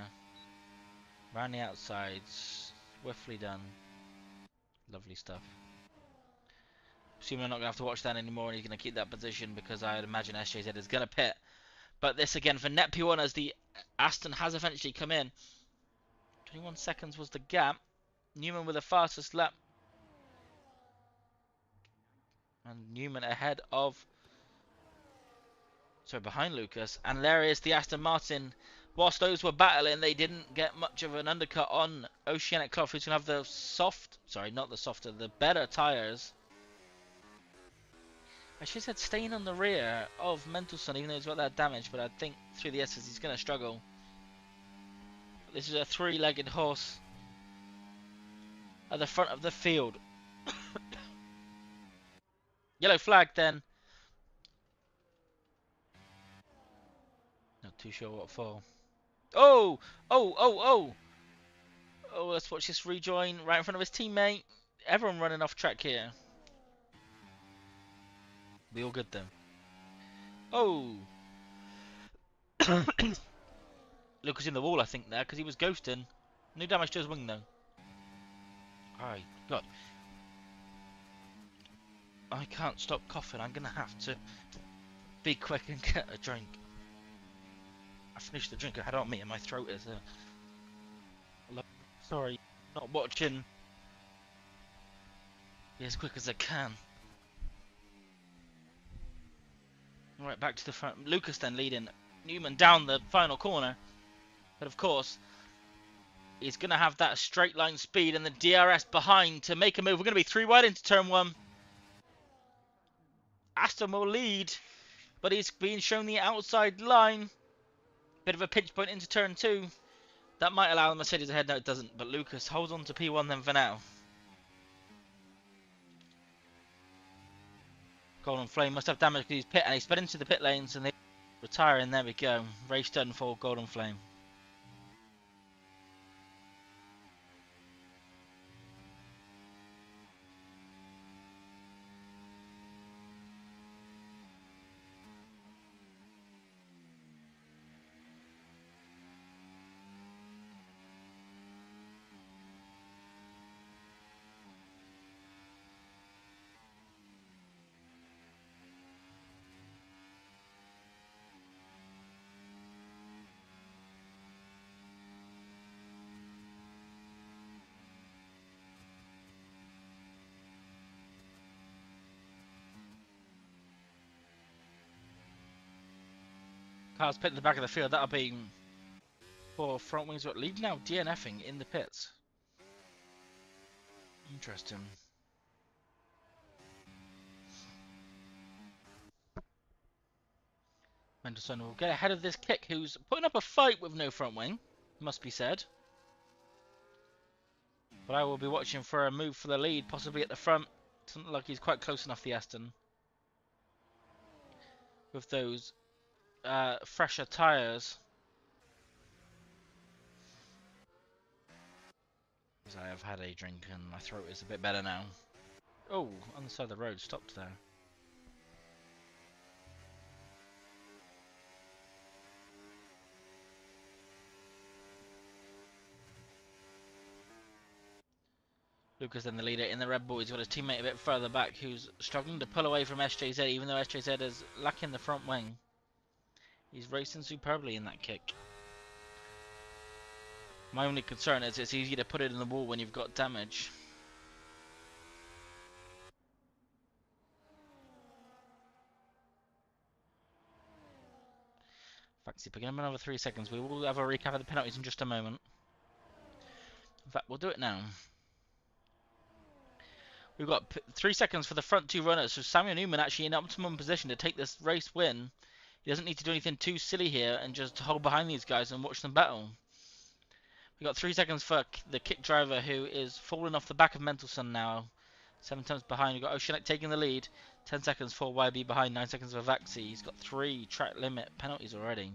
Around the outside. Swiftly done. Lovely stuff. Assuming I'm not going to have to watch that anymore, and he's going to keep that position, because I'd imagine SJZ is going to pit. But this again for net P1, as the Aston has eventually come in. 21 seconds was the gap. Newman with the fastest lap. And Newman ahead of... Sorry, behind Lucas. And there is the Aston Martin. Whilst those were battling, they didn't get much of an undercut on Oceanic Clough, who's going to have the soft... Sorry, not the softer, the better tyres. I should have said staying on the rear of Mendelssohn, even though he's got that damage, but I think through the S's he's going to struggle. This is a three-legged horse at the front of the field. Yellow flag then. Not too sure what for. Oh! Oh, oh, oh! Oh, let's watch this rejoin right in front of his teammate. Everyone running off track here. Be all good then. Oh! Lucas in the wall, I think, there, because he was ghosting. No damage to his wing, though. Alright, God. I can't stop coughing. I'm going to have to be quick and get a drink. I finished the drink I had on me and my throat is... Sorry, not watching. Be as quick as I can. Right, back to the front. Lucas then leading Newman down the final corner. But of course, he's going to have that straight line speed and the DRS behind to make a move. We're going to be 3 wide into turn 1. Aston will lead, but he's being shown the outside line. Bit of a pinch point into turn 2. That might allow the Mercedes ahead. No, it doesn't. But Lucas holds on to P1 then for now. Golden Flame must have damage because he's pit, and he sped into the pit lanes and they retire, and there we go. Race done for Golden Flame. cars pit in the back of the field. That'll be for front wings. What lead now? DNFing in the pits. Interesting. Mendelssohn will get ahead of this kick, who's putting up a fight with no front wing, must be said. But I will be watching for a move for the lead, possibly at the front. Doesn't look like he's quite close enough, the Aston. With those fresher tyres. As I have had a drink and my throat is a bit better now. Oh, on the side of the road, stopped there. Lucas then the leader in the Red Bull. He's got his teammate a bit further back who's struggling to pull away from SJZ, even though SJZ is lacking the front wing. He's racing superbly in that kick. My only concern is it's easy to put it in the wall when you've got damage. Faxi picking up another 3 seconds. We will have a recap of the penalties in just a moment. In fact, we'll do it now. We've got 3 seconds for the front two runners, so Samuel Newman actually in optimum position to take this race win. He doesn't need to do anything too silly here and just hold behind these guys and watch them battle. We've got 3 seconds for the kick driver who is falling off the back of Mendelssohn now. 7 tenths behind. We've got Oshanek taking the lead. 10 seconds for YB behind. 9 seconds for Vaxi. He's got 3 track limit penalties already.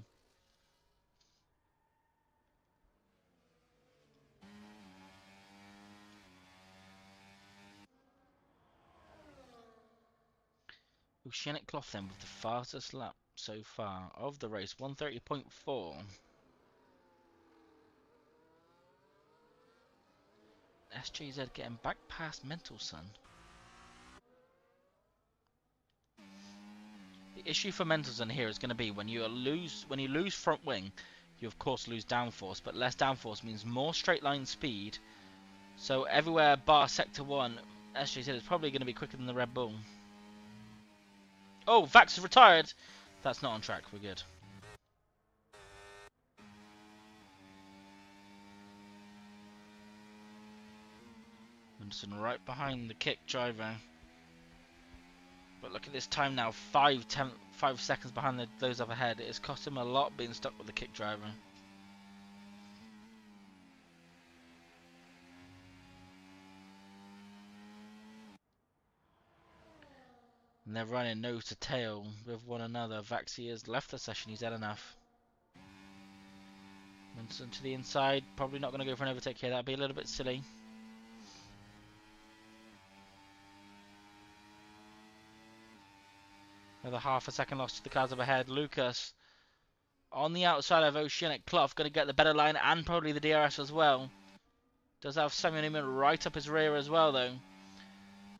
Oceanic Cloth then with the fastest lap so far of the race, 1:30.4. SJZ getting back past Mendelssohn. The issue for Mendelssohn here is going to be when you lose front wing, you of course lose downforce, but less downforce means more straight line speed. So everywhere bar sector 1, SJZ is probably going to be quicker than the Red Bull. Oh, Vax is retired. That's not on track. We're good. Mendelssohn right behind the kick driver. But look at this time now. 5 seconds behind those up ahead. It has cost him a lot being stuck with the kick driver. And they're running nose to tail with one another. Vaxi has left the session. He's had enough. Mendelssohn to the inside. Probably not going to go for an overtake here. That'd be a little bit silly. Another half a second loss to the cars up ahead. Lucas on the outside of Oceanic Clough. Going to get the better line and probably the DRS as well. Does have Samuel Newman right up his rear as well though.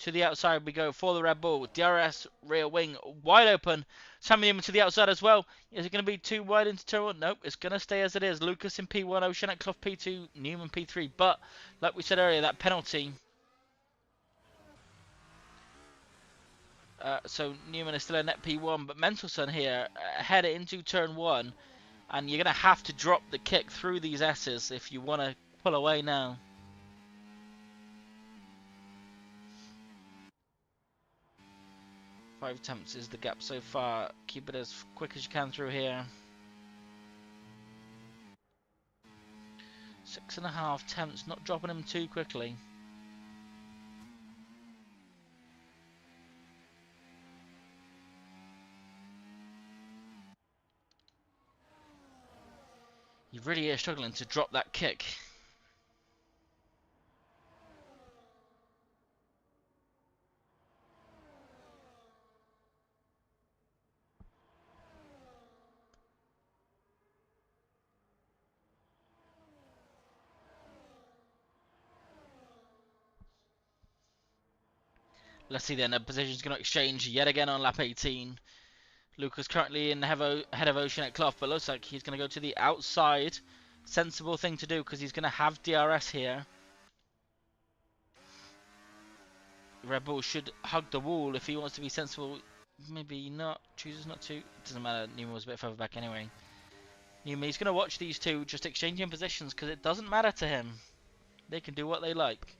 To the outside we go for the Red Bull. DRS rear wing wide open. Samuel Newman to the outside as well. Is it going to be too wide into turn 1? Nope, it's going to stay as it is. Lucas in P1, Oceanic Clough P2, Newman P3. But like we said earlier, that penalty. So Newman is still a net P1, but Mendelssohn here head into turn 1, and you're going to have to drop the kick through these S's if you want to pull away now. Five attempts is the gap so far. Keep it as quick as you can through here. 6.5 attempts, not dropping him too quickly. He really is struggling to drop that kick. Let's see then, the position's going to exchange yet again on lap 18. Lucas currently in head of Oceanic Clough, but looks like he's going to go to the outside. Sensible thing to do because he's going to have DRS here. Red Bull should hug the wall if he wants to be sensible maybe not. Chooses not to. It doesn't matter. Newman was a bit further back anyway. Newman, he's going to watch these two just exchanging positions because it doesn't matter to him. They can do what they like.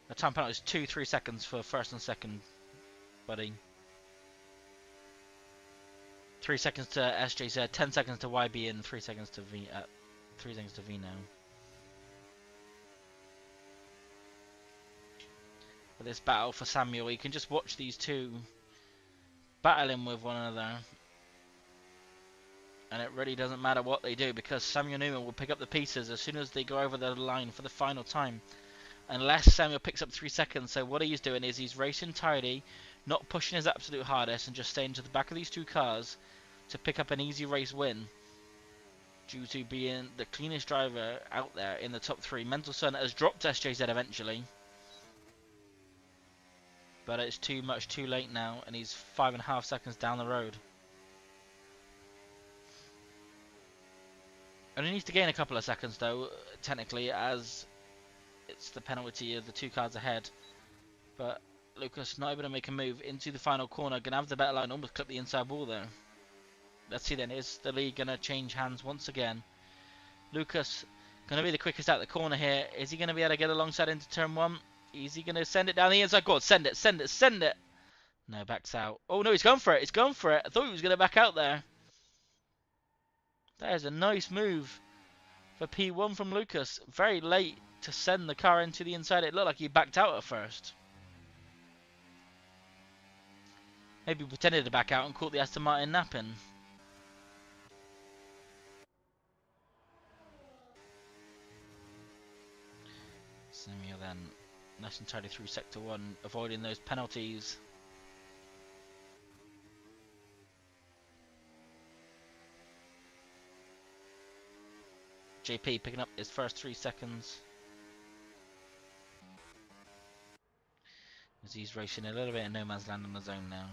The time penalty is 2-3 seconds for first and second, buddy. 3 seconds to SJZ, 10 seconds to YB, and 3 seconds to V. 3 seconds to V now. For this battle for Samuel, you can just watch these two battling with one another, and it really doesn't matter what they do because Samuel Newman will pick up the pieces as soon as they go over the line for the final time. Unless Samuel picks up 3 seconds, so what he's doing is he's racing tidy, not pushing his absolute hardest, and just staying to the back of these two cars to pick up an easy race win. Due to being the cleanest driver out there in the top 3. Mendelssohn has dropped SJZ eventually, but it's too much too late now, and he's 5.5 seconds down the road. And he needs to gain a couple of seconds though, technically, as it's the penalty of the 2 cars ahead. But Lucas not able to make a move into the final corner. Gonna have the better line, almost clip the inside wall there. Let's see then, is the lead gonna change hands once again? Lucas gonna be the quickest out the corner here. Is he gonna be able to get alongside into turn 1? Is he gonna send it down the inside? Go on, send it, send it, send it! No, backs out. Oh no, he's gone for it, he's gone for it. I thought he was gonna back out there. That is a nice move for P1 from Lucas. Very late to send the car into the inside. It looked like he backed out at first. Maybe pretended to back out and caught the Aston Martin napping. Samuel then nice and tidy through sector 1, avoiding those penalties. JP picking up his first 3 seconds. As he's racing a little bit in no man's land on his own now.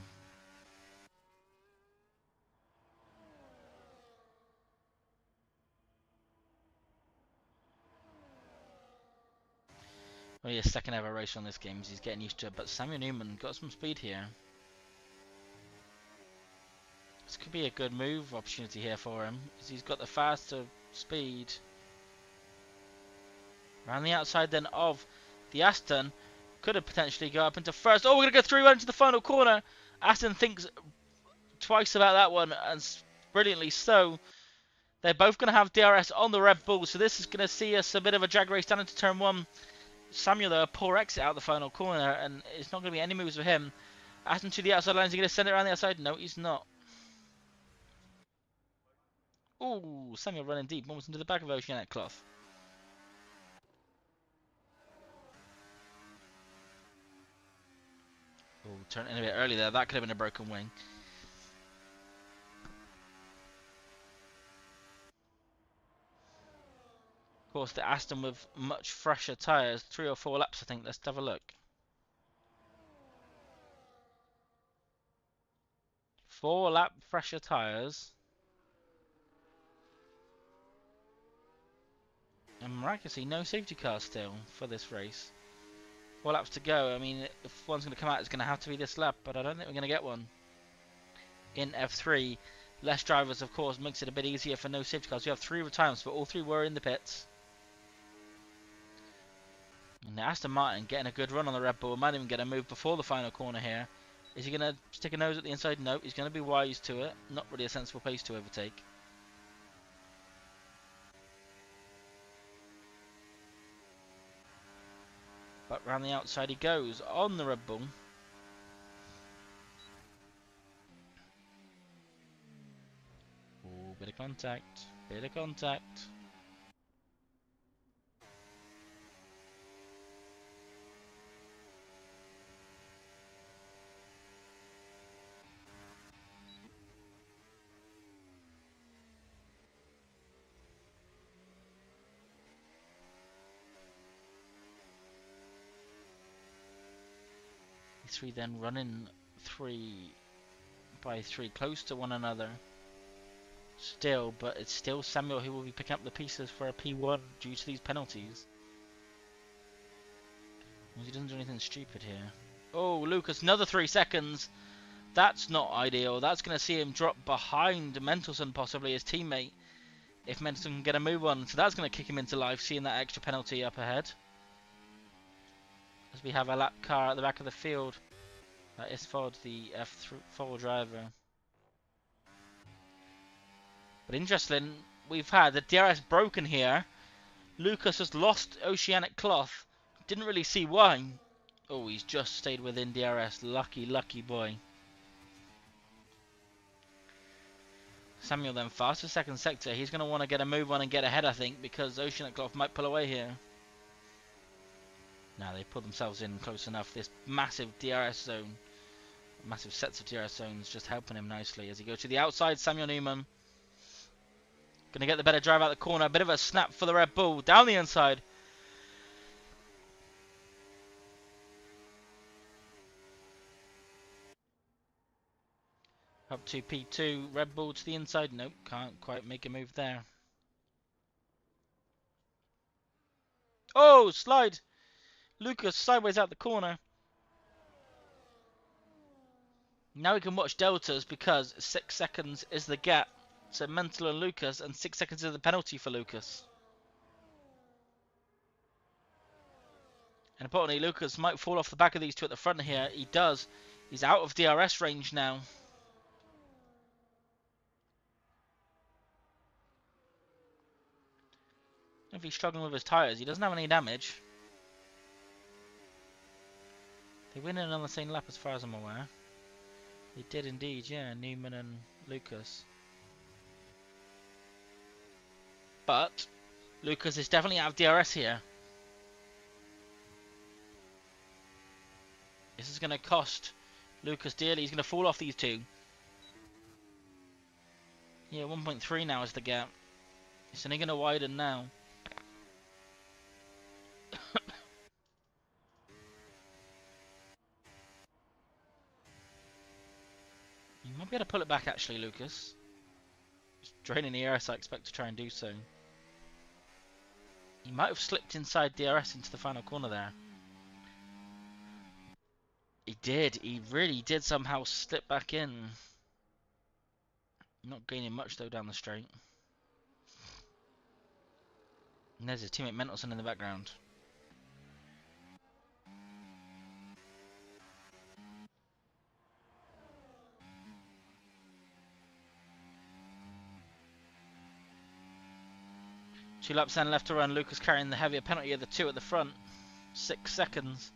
Well, his second ever race on this game, so he's getting used to it. But Samuel Newman got some speed here. This could be a good move opportunity here for him, because he's got the faster speed. Around the outside then of the Aston. Could have potentially go up into first. Oh, we're going to go 3-1 into the final corner. Aston thinks twice about that one, and brilliantly so. They're both going to have DRS on the Red Bull, so this is going to see us a bit of a drag race down into turn 1. Samuel, though, a poor exit out the final corner, and it's not going to be any moves for him. Aston to the outside lines. Is he going to send it around the outside? No, he's not. Ooh, Samuel running deep, almost into the back of Oceanic Cloth. Oh, turned in a bit early there. That could have been a broken wing. Of course, the Aston with much fresher tyres. 3 or 4 laps, I think. Let's have a look. 4 lap fresher tyres. And miraculously, no safety car still for this race. 4 laps to go. I mean, if one's going to come out, it's going to have to be this lap, but I don't think we're going to get one. In F3, less drivers, of course, makes it a bit easier for no safety cars. We have 3 retirements, but all 3 were in the pits. And the Aston Martin getting a good run on the Red Bull. Might even get a move before the final corner here. Is he going to stick a nose at the inside? No, he's going to be wise to it. Not really a sensible pace to overtake. But round the outside he goes on the Red Bull. Ooh, bit of contact. Bit of contact. These 3 then running 3 by 3 close to one another. still, but it's still Samuel who will be picking up the pieces for a P1 due to these penalties. He doesn't do anything stupid here. Oh, Lucas, another 3 seconds. That's not ideal. That's going to see him drop behind Mendelson, possibly his teammate, if Mendelson can get a move on. So that's going to kick him into life, seeing that extra penalty up ahead. As we have a lap car at the back of the field. That is Ford, the F4 driver. But interesting, we've had the DRS broken here. Lucas has lost Oceanic Cloth. Didn't really see why. Oh, he's just stayed within DRS. Lucky, lucky boy. Samuel then fast for second sector. He's going to want to get a move on and get ahead, I think, because Oceanic Cloth might pull away here. Now they put themselves in close enough. This massive DRS zone, massive sets of DRS zones, just helping him nicely as he goes to the outside. Samuel Newman going to get the better drive out the corner. A bit of a snap for the Red Bull down the inside. Up to P2, Red Bull to the inside. Nope, can't quite make a move there. Oh, slide! Lucas sideways out the corner. Now we can watch deltas because 6 seconds is the gap to Mental and Lucas, and 6 seconds is the penalty for Lucas. And importantly, Lucas might fall off the back of these two at the front here. He does. He's out of DRS range now. If he's struggling with his tyres, he doesn't have any damage. They win in on the same lap as far as I'm aware. They did indeed, yeah, Newman and Lucas. But Lucas is definitely out of DRS here. This is going to cost Lucas dearly. He's going to fall off these two. Yeah, 1.3 now is the gap. It's only going to widen now. You might be able to pull it back actually, Lucas. Just draining the ERS, I expect to try and do so. He might have slipped inside DRS into the final corner there. He did. He really did somehow slip back in. Not gaining much though down the straight. And there's his teammate Mendelson in the background. Two laps and left to run. Lucas carrying the heavier penalty of the two at the front. 6 seconds.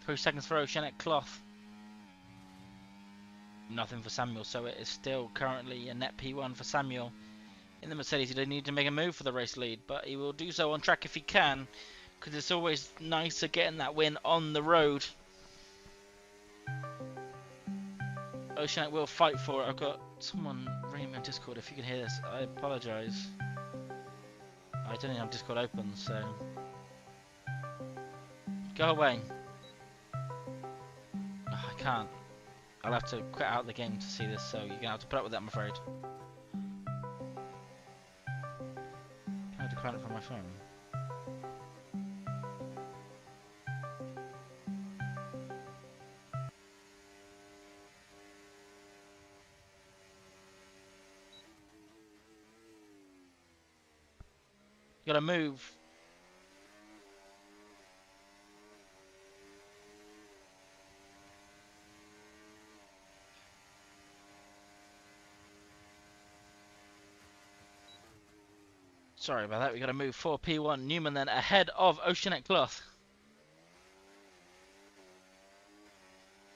3 seconds for Oceanic Cloth. Nothing for Samuel, so it is still currently a net P1 for Samuel. In the Mercedes, he doesn't need to make a move for the race lead, but he will do so on track if he can, because it's always nicer getting that win on the road. Oceanic will fight for it. I've got someone ringing me on Discord. If you can hear this, I apologise. I don't even have Discord open, so go away. Oh, I can't. I'll have to quit out the game to see this, so you're gonna have to put up with that, I'm afraid. Can I decline it from my phone? You gotta move. Sorry about that, we gotta move for P1. Newman then ahead of Oceanic Cloth.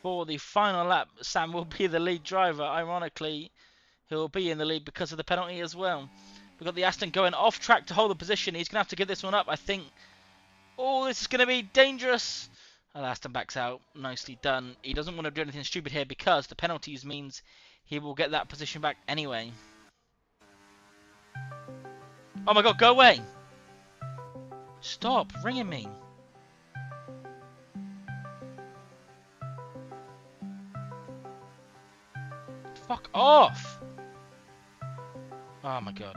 For the final lap, Sam will be the lead driver. Ironically, he'll be in the lead because of the penalty as well. We've got the Aston going off track to hold the position. He's going to have to give this one up, I think. Oh, this is going to be dangerous. And Aston backs out. Nicely done. He doesn't want to do anything stupid here because the penalties means he will get that position back anyway. Oh my god, go away! Stop ringing me. Fuck off! Oh my god.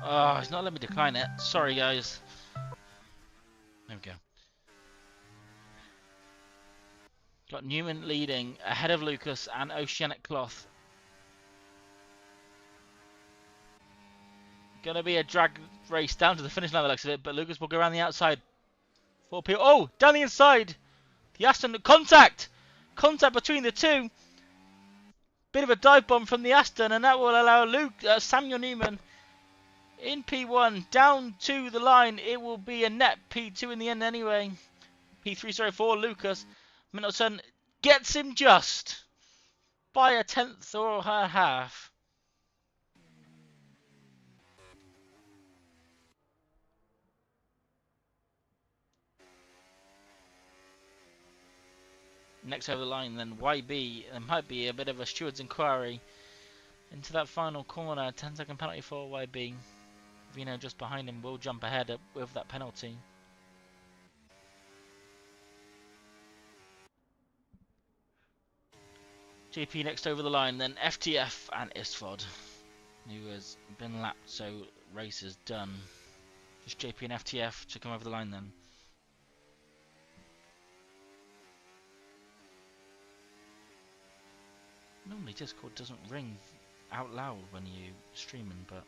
Oh, it's not letting me decline it. Sorry, guys. There we go. Got Newman leading ahead of Lucas and Oceanic Cloth. Gonna be a drag race down to the finish line, the looks of it, but Lucas will go around the outside. 4 people. Oh, down the inside. The Aston contact. Contact between the two. Bit of a dive bomb from the Aston, and that will allow Samuel Newman in P1 down to the line. It will be a net P2 in the end anyway. P3, sorry, for Lucas. Middleton gets him just by a tenth or a half. Next over the line, then YB. There might be a bit of a steward's inquiry into that final corner. 10-second penalty for YB. Vino just behind him will jump ahead with that penalty. JP next over the line, then FTF and Isfod, who has been lapped, so race is done. Just JP and FTF to come over the line then. Normally Discord doesn't ring out loud when you streaming, but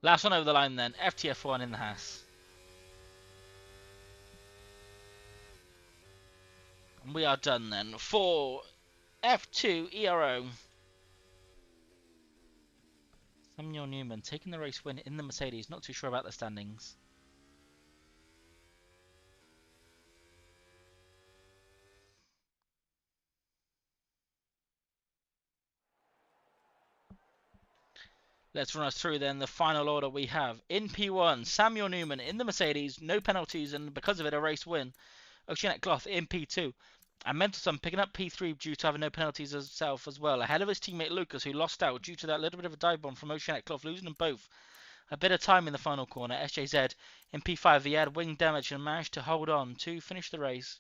last one over the line then, FTF1 in the house. And we are done then for F2 ERO. Samuel Newman taking the race win in the Mercedes, not too sure about the standings. Let's run us through then the final order we have. In P1, Samuel Newman in the Mercedes, no penalties, and because of it, a race win. Oceanic Cloth in P2. And Mendelson picking up P3 due to having no penalties himself as well. Ahead of his teammate Lucas, who lost out due to that little bit of a dive bomb from Oceanic Cloth, losing them both a bit of time in the final corner. SJZ in P5, he had wing damage and managed to hold on to finish the race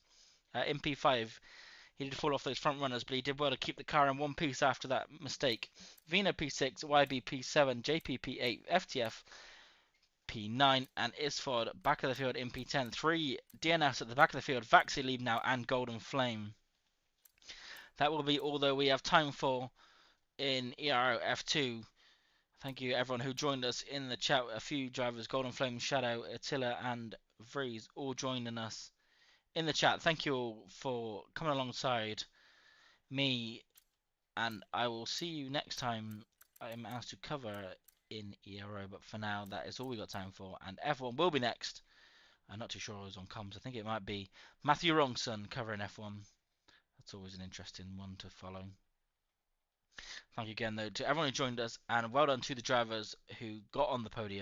in P5. He did fall off those front runners, but he did well to keep the car in one piece after that mistake. Vina P6, YB P7, JP P8, FTF P9, and Isford back of the field in P10. 3 DNS at the back of the field, Vaxi lead now, and Golden Flame. That will be all that we have time for in ERO F2. Thank you everyone who joined us in the chat. A few drivers, Golden Flame, Shadow, Attila, and Vrees, all joining us in the chat. Thank you all for coming alongside me, and I will see you next time I'm asked to cover in ERO. But for now, that is all we got time for, and F1 will be next. I'm not too sure who's on comms. I think it might be Matthew Wrongson covering F1. That's always an interesting one to follow. Thank you again, though, to everyone who joined us, and well done to the drivers who got on the podium.